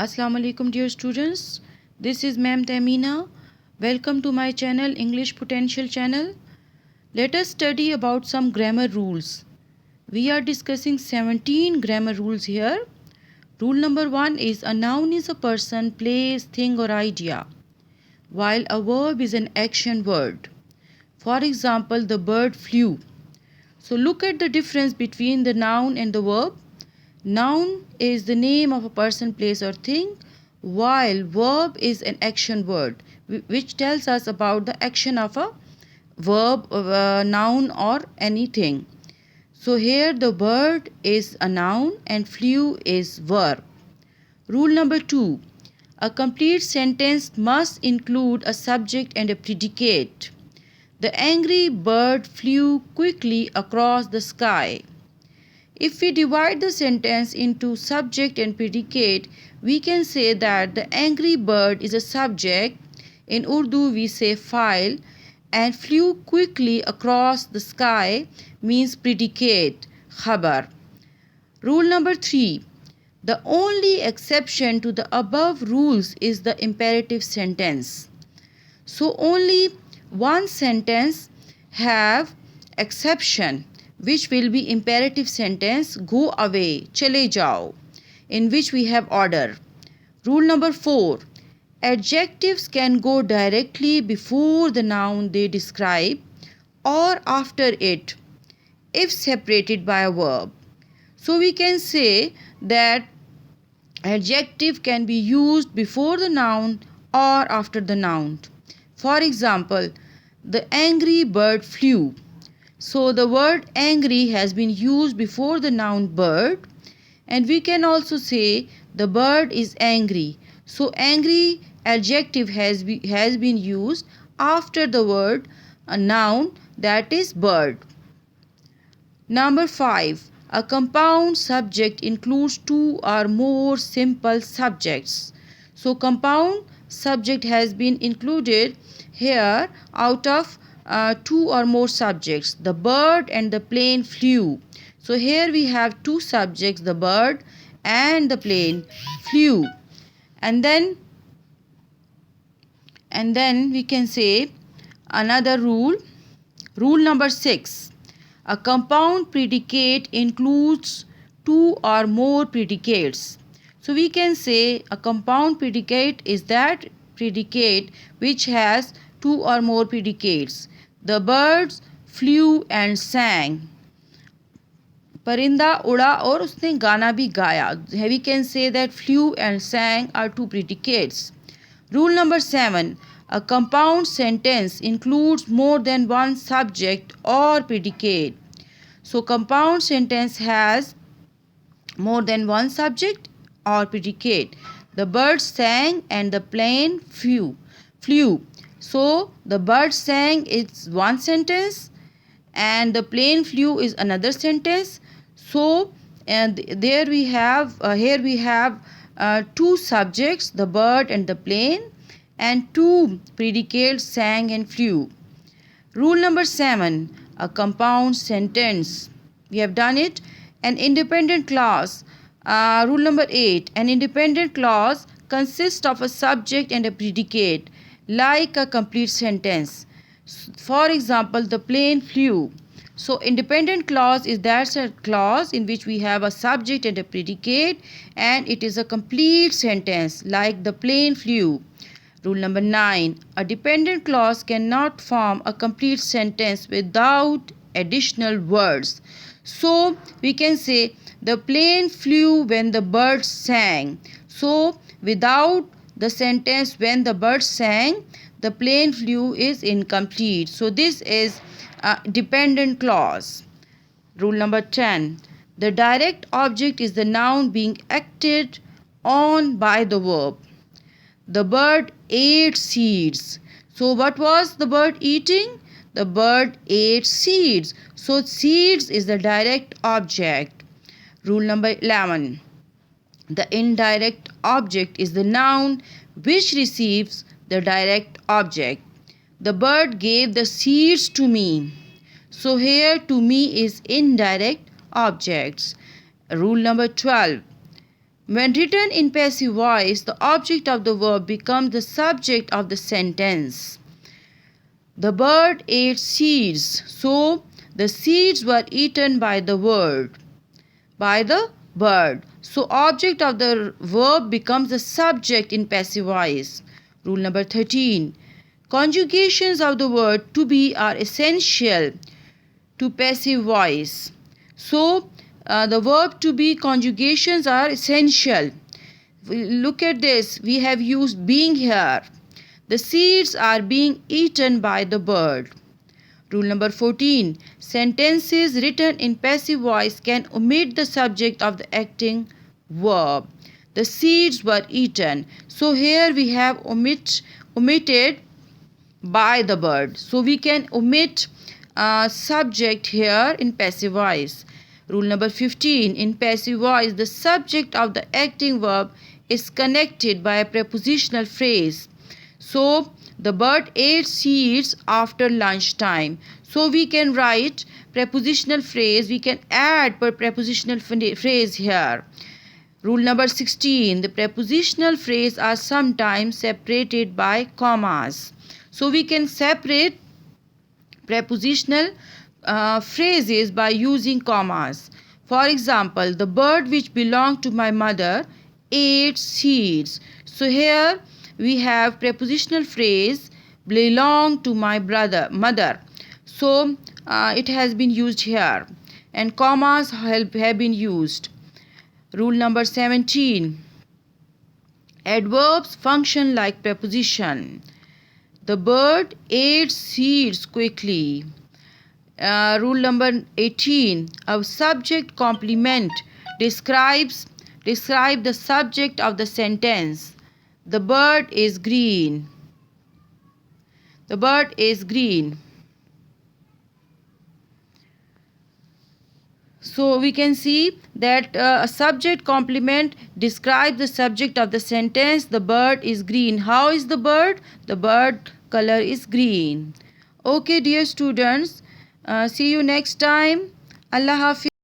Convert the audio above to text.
Assalamu alaikum dear students. This is Ma'am Tamina. Welcome to my channel English Potential channel. Let us study about some grammar rules. We are discussing 17 grammar rules here. Rule number 1 is a noun is a person, place, thing or idea, while a verb is an action word. For example, the bird flew. So look at the difference between the noun and the verb. Noun is the name of a person, place or thing, while verb is an action word which tells us about the action of a verb, noun or anything. So here the bird is a noun and flew is verb. Rule number 2. A complete sentence must include a subject and a predicate. The angry bird flew quickly across the sky. If we divide the sentence into subject and predicate, we can say that the angry bird is a subject. In Urdu, we say file, and flew quickly across the sky means predicate, khabar. Rule number 3. The only exception to the above rules is the imperative sentence. So only one sentence have exception, which will be imperative sentence, go away, chale jao, in which we have order. Rule number 4. Adjectives can go directly before the noun they describe or after it if separated by a verb. So we can say that adjective can be used before the noun or after the noun. For example, the angry bird flew. So the word angry has been used before the noun bird, and we can also say the bird is angry. So angry adjective has been used after the word a noun, that is bird. Number 5. A compound subject includes two or more simple subjects. So compound subject has been included here out of two or more subjects. The bird and the plane flew. So here we have two subjects, the bird and the plane flew. And then we can say another rule. Rule number 6. A compound predicate includes two or more predicates. So we can say a compound predicate is that predicate which has two or more predicates. The birds flew and sang. परिंदा उड़ा और उसने गाना भी गाया. We can say that flew and sang are two predicates. Rule number 7. A compound sentence includes more than one subject or predicate. So compound sentence has more than one subject or predicate. The bird sang and the plane flew. So the bird sang is one sentence and the plane flew is another sentence. So and there we have here we have two subjects, the bird and the plane, and two predicates, sang and flew. Rule number 7. A compound sentence. We have done it. An independent clause. Rule number 8. An independent clause consists of a subject and a predicate, like a complete sentence. For example, the plane flew. So independent clause is that a clause in which we have a subject and a predicate, and it is a complete sentence, like the plane flew. Rule number 9. A dependent clause cannot form a complete sentence without additional words. So we can say the plane flew when the birds sang. So without the sentence when the birds sang, the plane flew is incomplete. So this is a dependent clause. Rule number 10. The direct object is the noun being acted on by the verb. The bird ate seeds. So what was the bird eating? The bird ate seeds. So seeds is the direct object. Rule number 11. The indirect object is the noun which receives the direct object. The bird gave the seeds to me. So here to me is indirect objects. Rule number 12. When written in passive voice, the object of the verb becomes the subject of the sentence. The bird ate seeds, so the seeds were eaten by the bird. So object of the verb becomes the subject in passive voice. Rule number 13. Conjugations of the word to be are essential to passive voice. So the verb to be conjugations are essential. Look at this. We have used being here. The seeds are being eaten by the bird. Rule number 14. Sentences written in passive voice can omit the subject of the acting verb. The seeds were eaten. So here we have omitted by the bird. So we can omit subject here in passive voice. Rule number 15. In passive voice, the subject of the acting verb is connected by a prepositional phrase. So the bird ate seeds after lunchtime. So we can write prepositional phrase. We can add prepositional phrase here. Rule number 16. The prepositional phrase are sometimes separated by commas. So we can separate prepositional phrases by using commas. For example, the bird which belonged to my mother ate seeds. So here we have prepositional phrase belong to my mother. So it has been used here, and commas have been used. Rule number 17. Adverbs function like preposition. The bird ate seeds quickly. Rule number 18. A subject complement describe the subject of the sentence. The bird is green. The bird is green. So we can see that a subject complement describes the subject of the sentence. The bird is green. How is the bird? The bird color is green. Okay, dear students. See you next time. Allah Hafiz.